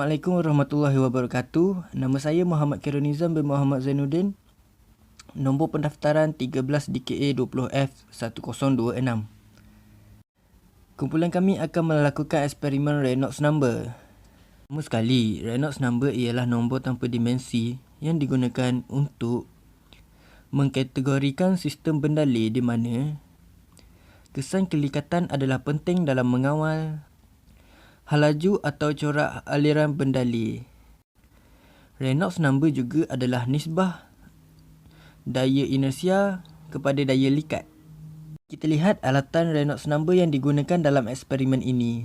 Assalamualaikum warahmatullahi wabarakatuh. Nama saya Muhammad Khairul Nizam bin Muhammad Zainuddin. Nombor pendaftaran 13 DKA 20F 1026. Kumpulan kami akan melakukan eksperimen Reynolds number. Pertama sekali, Reynolds number ialah nombor tanpa dimensi yang digunakan untuk mengkategorikan sistem bendalih di mana kesan kelikatan adalah penting dalam mengawal halaju atau corak aliran bendalih. Reynolds number juga adalah nisbah daya inersia kepada daya likat. Kita lihat alatan Reynolds number yang digunakan dalam eksperimen ini.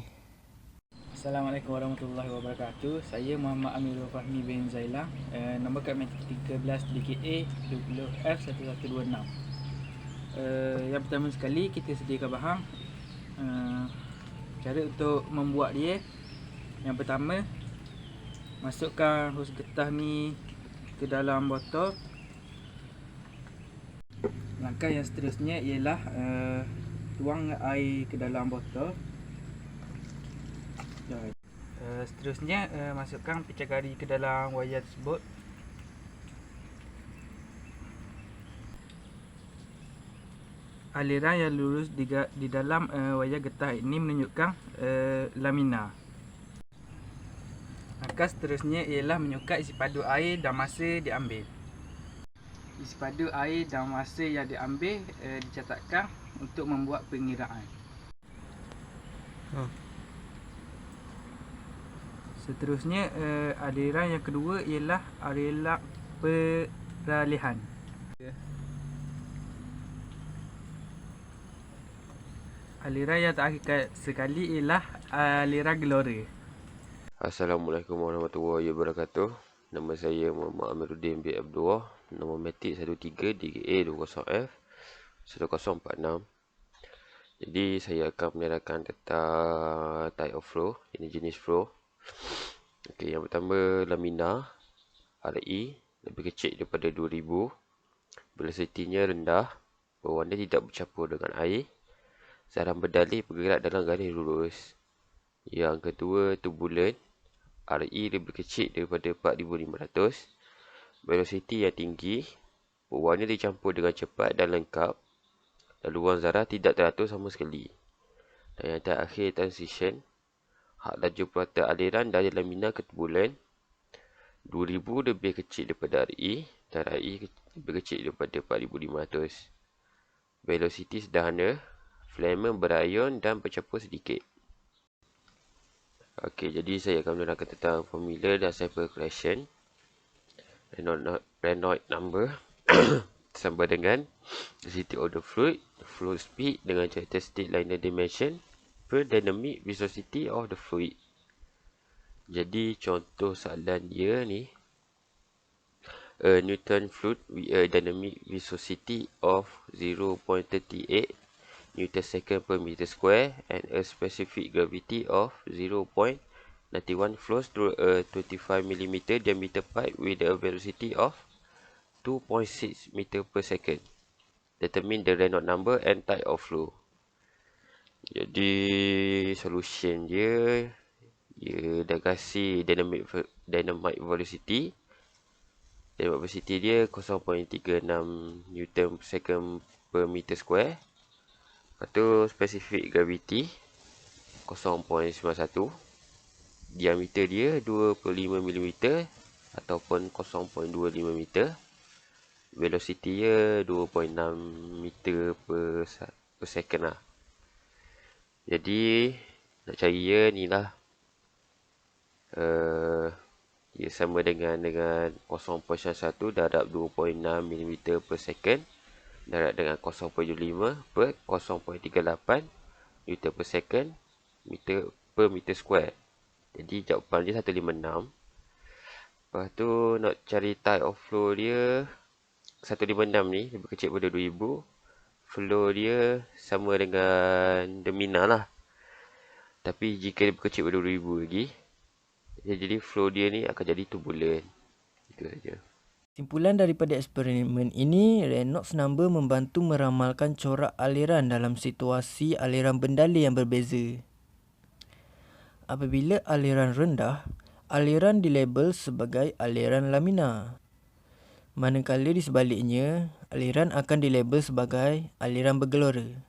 Assalamualaikum warahmatullahi wabarakatuh. Saya Muhammad Amirul Fahmi bin Zailah. Nombor kad matrik 13 DKA 20F 1126. Yang pertama sekali kita sediakan bahan. Cara untuk membuat dia, yang pertama, masukkan hos getah ni ke dalam botol. Langkah yang seterusnya ialah tuang air ke dalam botol. Seterusnya masukkan pecah gari ke dalam wayar tersebut. Aliran yang lurus di dalam wayar getah ini menunjukkan lamina. Langkah seterusnya ialah menyukat isi padu air dan masa diambil. Isi padu air dan masa yang diambil dicatatkan untuk membuat pengiraan. Seterusnya aliran yang kedua ialah aliran peralihan. Aliran yang terakhir sekali ialah aliran gelora. Assalamualaikum warahmatullahi wabarakatuh. Nama saya Muhammad Amiruddin bin Abdullah. Nombor matrik 13 DKA 20F 1046. Jadi saya akan menerangkan tentang type of flow, ini jenis flow. Okey, yang pertama lamina RE lebih kecil daripada 2000. Velocity-nya rendah, berwarna tidak bercampur dengan air. Saran berdalih bergerak dalam garis lurus. Yang kedua, turbulent. RE lebih kecil daripada 4500. Velocity yang tinggi, berwarna dicampur dengan cepat dan lengkap. Laluan zarah tidak teratur sama sekali. Dan yang terakhir, transition. Hak laju purata aliran dari lamina ke turbulent. 2000 lebih kecil daripada RE dan RE lebih kecil daripada 4500. Velocity sederhana. Flamer berion dan bercampur sedikit. Okey, jadi saya akan menerangkan tentang formula dan sample collection. Reynolds number sama dengan density of the fluid, flow speed dengan characteristic linear dimension per dynamic viscosity of the fluid. Jadi contoh soalan dia ni, a Newton fluid with a dynamic viscosity of 0.38 Newton second per meter square and a specific gravity of 0.91 flows through a 25 mm diameter pipe with a velocity of 2.6 meter per second. Determine the Reynolds number and type of flow. Jadi solution dia dah kasih dynamic velocity. Dynamic velocity dia 0.36 Newton per second per meter square. Lepas tu specific gravity 0.91. Diameter dia 25 mm ataupun 0.25 meter. Velocity dia 2.6 meter per second lah. Jadi nak cari dia ni lah. Ia sama dengan 0.91 darab 2.6 mm per second darab dengan 0.75 per 0.38 Newton per second per meter square. Jadi jawapan dia 156. Lepas tu nak cari type of flow dia, 156 ni lebih kecil daripada 2000. Flow dia sama dengan lamina lah. Tapi jika lebih kecil daripada 2000 lagi, jadi flow dia ni akan jadi turbulent. Itu saja. Simpulan daripada eksperimen ini, Reynolds number membantu meramalkan corak aliran dalam situasi aliran bendalih yang berbeza. Apabila aliran rendah, aliran dilabel sebagai aliran laminar. Manakala di sebaliknya, aliran akan dilabel sebagai aliran bergelora.